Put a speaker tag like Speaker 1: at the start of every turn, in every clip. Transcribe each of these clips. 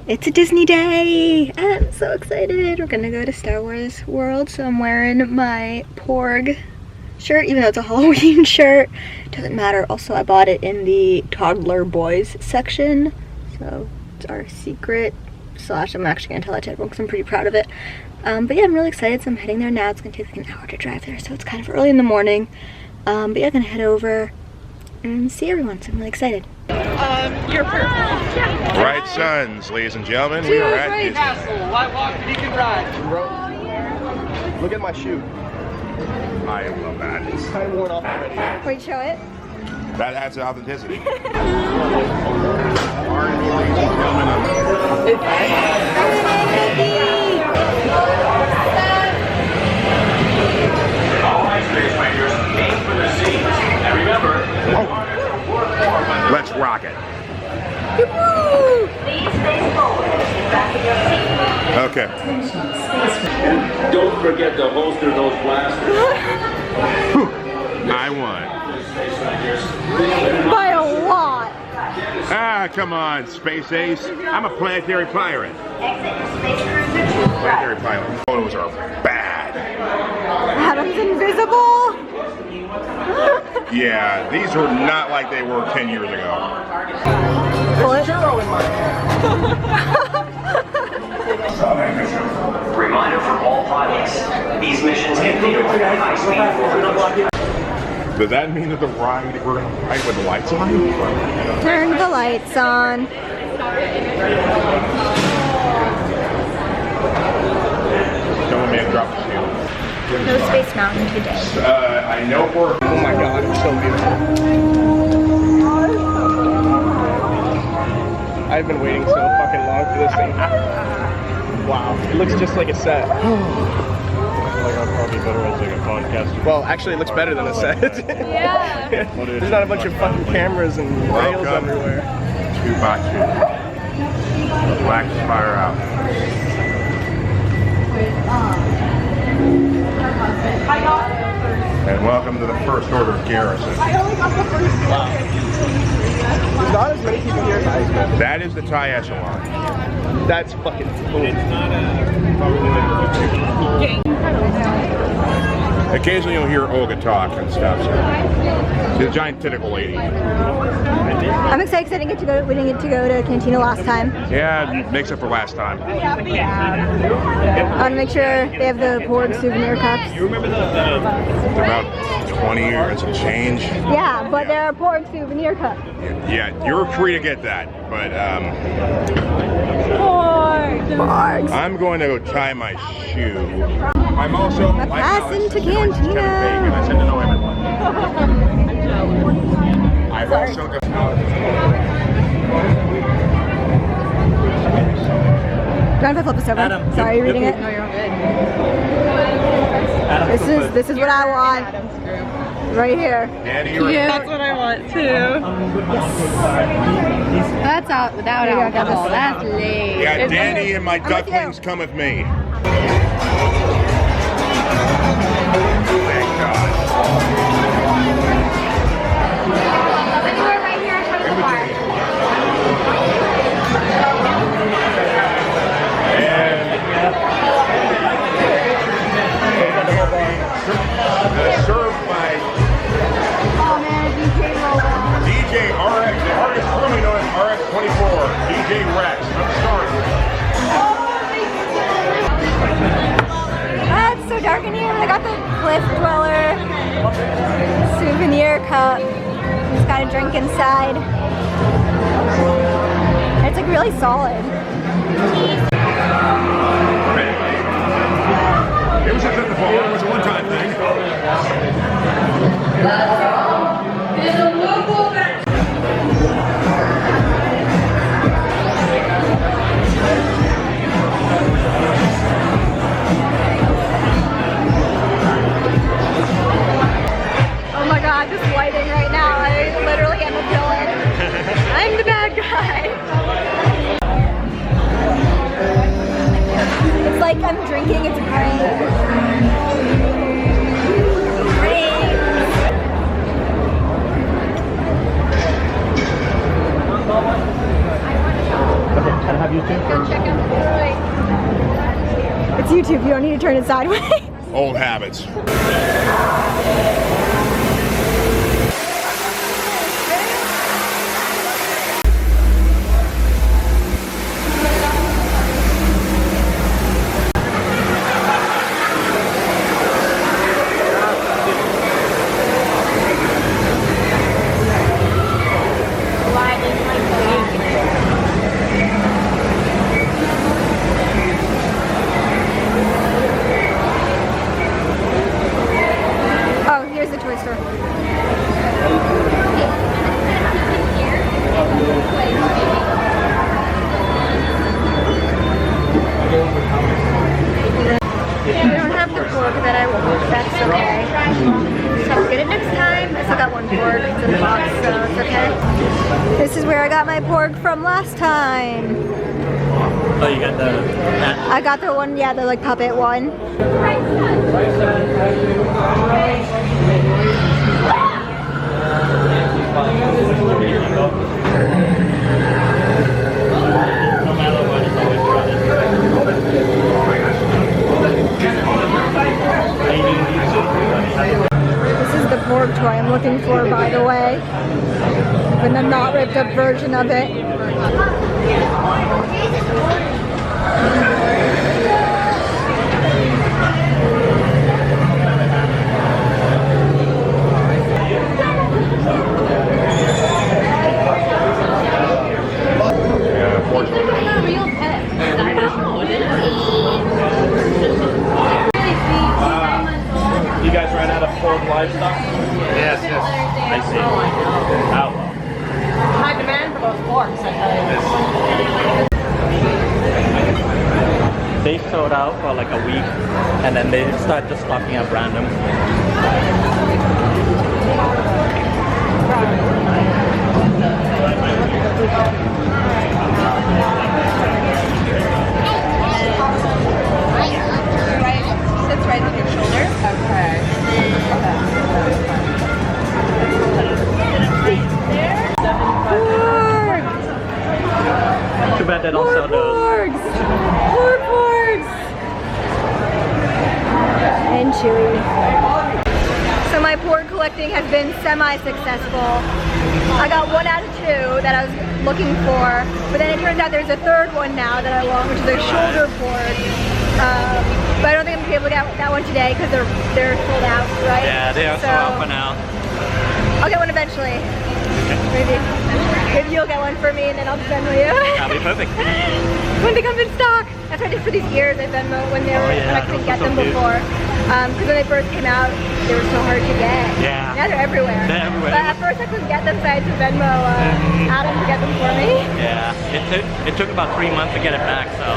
Speaker 1: It's a Disney day! I'm so excited! We're gonna go to Star Wars World, so I'm wearing my Porg shirt, even though it's a Halloween shirt. Doesn't matter. Also, I bought it in the toddler boys section, so it's our secret slash I'm actually gonna tell it to everyone because I'm pretty proud of it. But yeah, I'm really excited, so I'm heading there now. It's gonna take like an hour to drive there, so it's kind of early in the morning. But yeah, I'm gonna head over and see everyone, so I'm really excited.
Speaker 2: You're purple.
Speaker 3: Bright suns, ladies and gentlemen. We are at Disney.
Speaker 2: Castle. White Walk, you can ride.
Speaker 4: Look at my shoe.
Speaker 3: I love that.
Speaker 4: It's kind of worn off already.
Speaker 1: Wait, show it.
Speaker 3: That adds authenticity. Pardon me, ladies and gentlemen.
Speaker 5: All right, Space Rangers, aim for the seats. And remember,
Speaker 3: Let's rock it.
Speaker 5: please face forward. Back in your seat.
Speaker 3: Okay.
Speaker 5: Don't forget to holster those blasters.
Speaker 3: I won.
Speaker 1: By a lot!
Speaker 3: Ah, come on, Space Ace. I'm a planetary pirate.
Speaker 5: Exit your space cruiser to the
Speaker 3: Planetary
Speaker 5: right.
Speaker 3: pilot. Photos are bad.
Speaker 1: Adam's invisible!
Speaker 3: Yeah, these are not like they were 10 years ago.
Speaker 5: Reminder for all pilots. These missions continue at high speed forward.
Speaker 3: Does that mean that the ride we're going to ride with the lights on?
Speaker 1: Turn the lights on.
Speaker 3: Someone may have dropped the seal.
Speaker 1: No Space Mountain today.
Speaker 3: I know for...
Speaker 4: Oh my god, it's so beautiful. I've been waiting so fucking long for this thing. Wow, it looks just like a set.
Speaker 6: Like I'm probably better as like a podcaster.
Speaker 4: Well, actually it looks better than a set.
Speaker 1: Yeah.
Speaker 4: There's not a bunch of fucking cameras and rails
Speaker 3: Welcome.
Speaker 4: everywhere.
Speaker 3: 2x2. Black fire out. And welcome to the First Order of Garrison.
Speaker 4: There's not as many people here as I expected.
Speaker 3: That is the Thai echelon.
Speaker 4: That's fucking cool.
Speaker 3: Occasionally you'll hear Olga talk and stuff. So. She's a giant tentacle lady.
Speaker 1: I'm excited because we didn't get to go to Cantina last time.
Speaker 3: Yeah, makes up for last time.
Speaker 1: I want to make sure they have the Porg souvenir cups.
Speaker 3: It's about 20 years and change.
Speaker 1: Yeah, but there are Porg souvenir cups.
Speaker 3: Yeah, you're free to get that, but
Speaker 1: Porgs.
Speaker 3: I'm going to go tie my shoe. I'm also
Speaker 1: passing to Cantina.
Speaker 3: And I said to know everyone. I've also got.
Speaker 1: Do you want to flip this over? Sorry, you're reading it?
Speaker 2: No, you're good.
Speaker 1: This is what I want. Right here.
Speaker 3: Daddy, you're
Speaker 2: That's what I want too. That's out without
Speaker 1: There you go,
Speaker 2: alcohol.
Speaker 1: got
Speaker 2: That's late.
Speaker 3: Yeah, Danny and my
Speaker 1: I'm with you.
Speaker 3: ducklings come with me. Thank God. Served by DJ RX, the artist formerly known as RX24, DJ Rex. I'm sorry.
Speaker 1: Ah, it's so dark in here. I got the Cliff Dweller souvenir cup. It's got a drink inside. It's like really solid.
Speaker 3: It was just at the fall. It was a one-time thing.
Speaker 1: Oh my god, this lighting right now. I literally am a villain. I'm the bad guy. It's like I'm drinking, it's great.
Speaker 4: Can I have you too?
Speaker 1: Go check out the droid. It's YouTube, you don't need to turn it sideways.
Speaker 3: Old habits.
Speaker 1: Oh, here's the toy store. I don't have the pork that I want, that's okay. So I'll get it next time. I still got one pork in the box, so it's okay. This is where I got my pork from last time.
Speaker 7: Oh, you got the...
Speaker 1: I got the one, yeah, the like puppet one.
Speaker 7: No matter what, it's always
Speaker 1: This is the pork toy I'm looking for, by the way. And the not ripped up version of it.
Speaker 7: You guys ran out of pork livestock?
Speaker 6: Yes, yes.
Speaker 7: I see. Oh.
Speaker 2: High demand for those forks, I tell you.
Speaker 7: They sold out for like a week, and then they start just stocking up random.
Speaker 2: Sits right on your shoulder. Okay.
Speaker 7: Too bad they don't sell those.
Speaker 1: Porgs! More porgs! And chewy. So my porg collecting has been semi-successful. I got 1 out of 2 that I was looking for, but then it turns out there's a third one now that I want, which is a shoulder porg. But I don't think I'm gonna be able to get that one today because they're sold out, right?
Speaker 7: Yeah, they are sold out for now.
Speaker 1: I'll get one eventually. Maybe you'll get one for me and then I'll just Venmo you.
Speaker 7: That'll be perfect.
Speaker 1: When they come in stock. That's what I did for these ears. I Venmo when they were when I couldn't get them before. Because when they first came out, they were so hard to get.
Speaker 7: Yeah.
Speaker 1: Now they're everywhere.
Speaker 7: They're everywhere.
Speaker 1: But at first I couldn't get them, so I had to Venmo Adam to get them for me.
Speaker 7: Yeah. It took about 3 months to get it back, so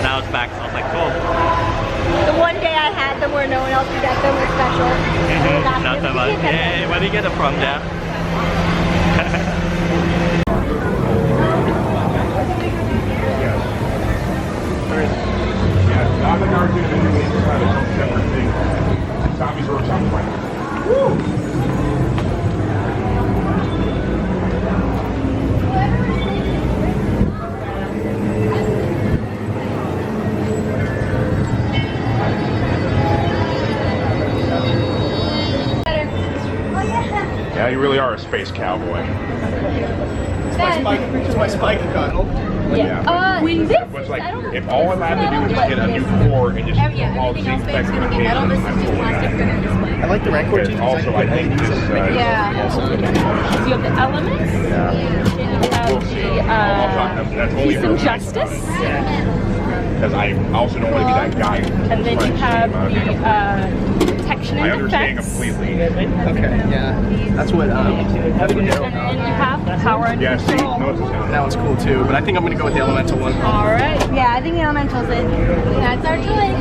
Speaker 7: now it's back. So I was like, cool.
Speaker 1: The one day I had them where no one else could get them was special.
Speaker 7: Not so much. Hey, where do you get it from, Dad?
Speaker 3: Not the cartoon, it's kind of a separate thing. Zombies or something like that. Woo! Yeah, you really are a space cowboy.
Speaker 4: It's my spiky gun.
Speaker 3: Yeah. It's like, if all I'm had to do is just get a new core and just all the specs and
Speaker 4: I like the Rancor too.
Speaker 3: Also, I think this,
Speaker 2: You have the elements. You have
Speaker 3: that's
Speaker 2: the
Speaker 3: only
Speaker 2: Peace and Justice.
Speaker 3: because I also don't want to be that guy.
Speaker 2: And then you have the protection
Speaker 3: I
Speaker 2: and
Speaker 3: understand
Speaker 2: defense.
Speaker 3: completely.
Speaker 4: Okay, yeah. That's what
Speaker 2: And then you have the power and
Speaker 3: Yeah, see,
Speaker 2: control.
Speaker 3: no, it's the same.
Speaker 4: that one's cool too, but I think I'm gonna go with the elemental one.
Speaker 2: Alright.
Speaker 1: Yeah, I think the elemental's it.
Speaker 2: That's our toy.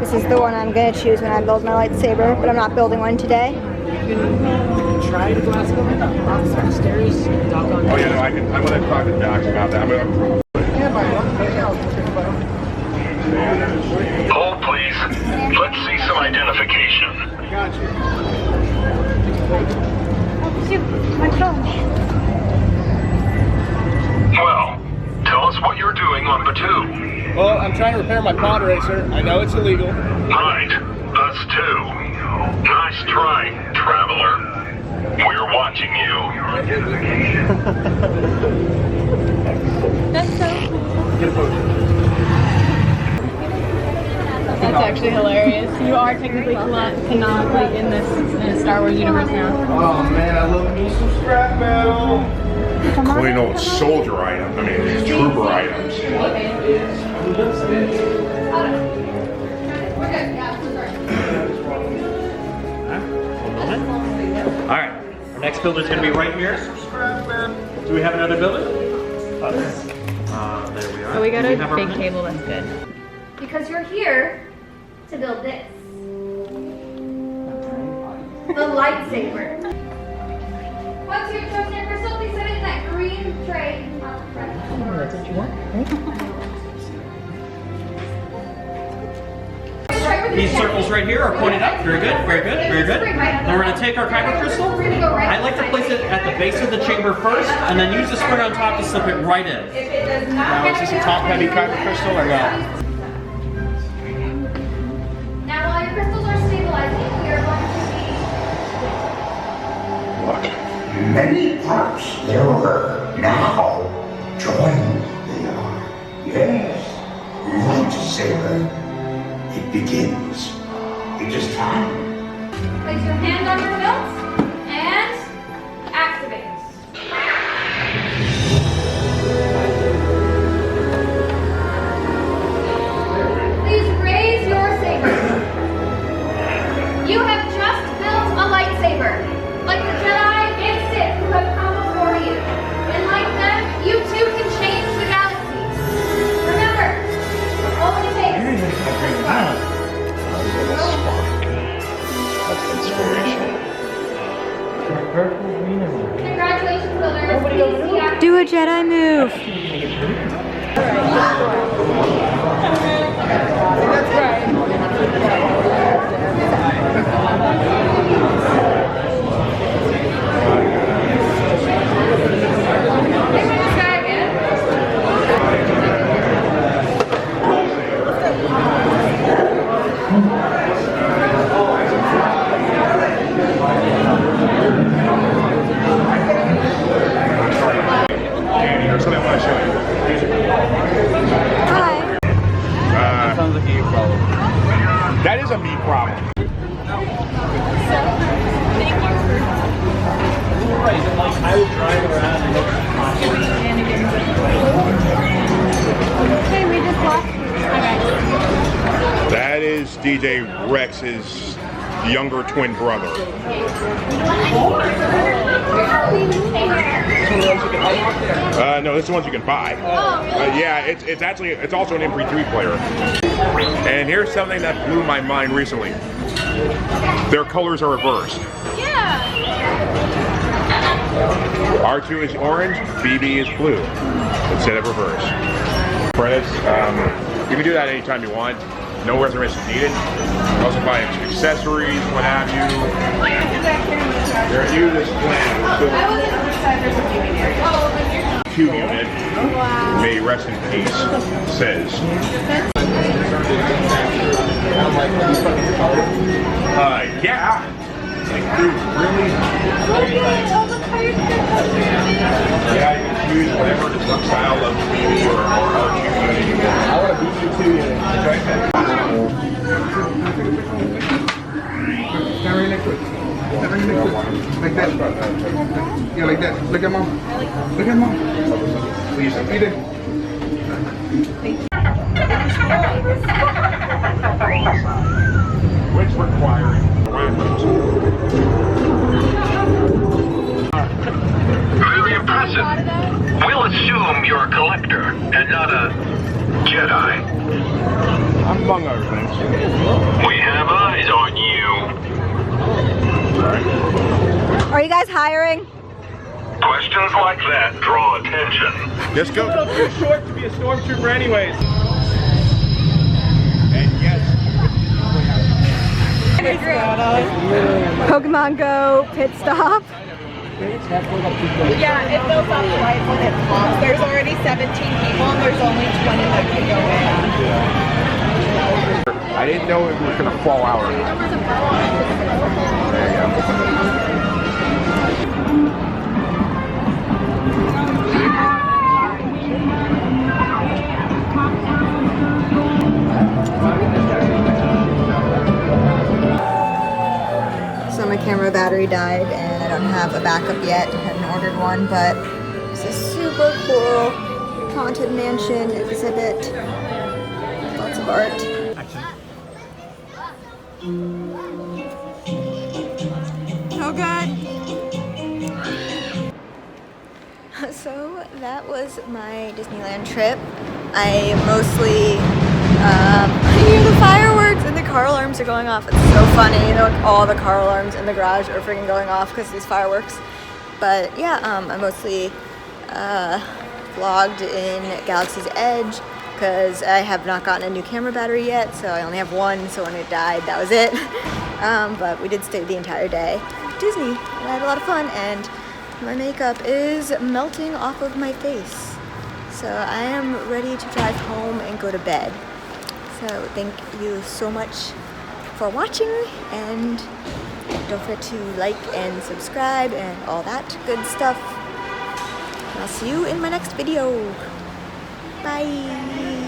Speaker 1: This is the one I'm gonna choose when I build my lightsaber, but I'm not building one today.
Speaker 8: Try to glass it off the stairs.
Speaker 3: Oh yeah, no, I'm gonna talk to Docs about that.
Speaker 9: Hold, please. Let's see some identification.
Speaker 8: I got you.
Speaker 1: Oh shoot, my phone.
Speaker 9: Well, Tell us what you're doing on Batuu.
Speaker 4: Well, I'm trying to repair my pod racer. I know it's illegal.
Speaker 9: Right. Us too. Nice try, traveler. We're watching you.
Speaker 2: That's so cool. That's actually hilarious. You are technically canonically in this Star Wars universe now.
Speaker 3: Oh man, I love me some scrap metal. Clean old soldier items. I mean, trooper items.
Speaker 7: Alright, our next builder is going to be right here. Do we have another builder? There we are.
Speaker 2: Oh, we got a
Speaker 7: have
Speaker 2: big table, that's good.
Speaker 1: Because you're here to build this. The lightsaber. Once you've chosen your crystal, please set it in that green tray.
Speaker 2: That's what you want,
Speaker 7: These circles right here are pointed up. Very good, very good, very good. Now we're going to take our kyber crystal. I like to place it at the base of the chamber first, and then use the spring on top to slip it right in.
Speaker 4: Now, is this a top-heavy kyber crystal or no?
Speaker 1: Now while your crystals are stabilizing, we are going to be...
Speaker 10: Many props there were. Now, join they are. Yes, Lightsaber. It begins. It is time.
Speaker 1: Place your hand on your belt and activate. Please raise your saber. You have just built a lightsaber, like the Jedi and Sith who have come before you. And like them, you too can change the galaxy. Remember, it only takes a spark. Congratulations, builders. Please see our
Speaker 2: Do a Jedi move.
Speaker 3: Here's something I want to show you.
Speaker 1: Hi.
Speaker 6: Sounds like a you problem.
Speaker 3: That is a me problem.
Speaker 7: I will drive around and look
Speaker 2: Hey, we just lost.
Speaker 3: That is DJ Rex's younger twin brother. No, this is the ones you can buy. Yeah, it's also an MP3 player. And here's something that blew my mind recently. Their colors are reversed.
Speaker 1: Yeah.
Speaker 3: R2 is orange, BB is blue, instead of reverse. Credits, you can do that anytime you want. No reservation needed. You also buy accessories, what have you. They're new this plan. So, Q unit, may rest in peace, says. Yeah. Like, dude, really? Yeah, you can choose whatever the style of BB or R2 unit you want.
Speaker 4: I want a BB2 unit.
Speaker 11: Stand right next to it. Stand right next to it. Like that. Yeah, like that. Look at mom. Look at mom.
Speaker 3: Please,
Speaker 11: Eat it.
Speaker 3: which requiring
Speaker 9: Very impressive. We'll assume you're a collector and not a Jedi.
Speaker 3: among other things.
Speaker 9: We have eyes on you.
Speaker 1: Are you guys hiring?
Speaker 9: Questions like that draw attention.
Speaker 3: Just go.
Speaker 4: A little too short to be a stormtrooper anyways.
Speaker 3: And yes.
Speaker 1: Pokemon Go pit stop.
Speaker 2: Yeah, it fills up right when it pops. There's already 17 people and there's only 20 that can go in.
Speaker 3: I didn't know it was gonna fall out or not. There you
Speaker 1: So my camera battery died and I don't have a backup yet. I haven't ordered one, but it's a super cool haunted mansion exhibit. Lots of art. Oh god. So that was my Disneyland trip. I mostly I hear the fireworks and the car alarms are going off. It's so funny. Like all the car alarms in the garage are freaking going off because of these fireworks. But yeah, I mostly vlogged in Galaxy's Edge because I have not gotten a new camera battery yet, so I only have one, so when it died, that was it. But we did stay the entire day at Disney, and I had a lot of fun, and my makeup is melting off of my face. So I am ready to drive home and go to bed. So thank you so much for watching, and don't forget to like and subscribe and all that good stuff. And I'll see you in my next video. Bye.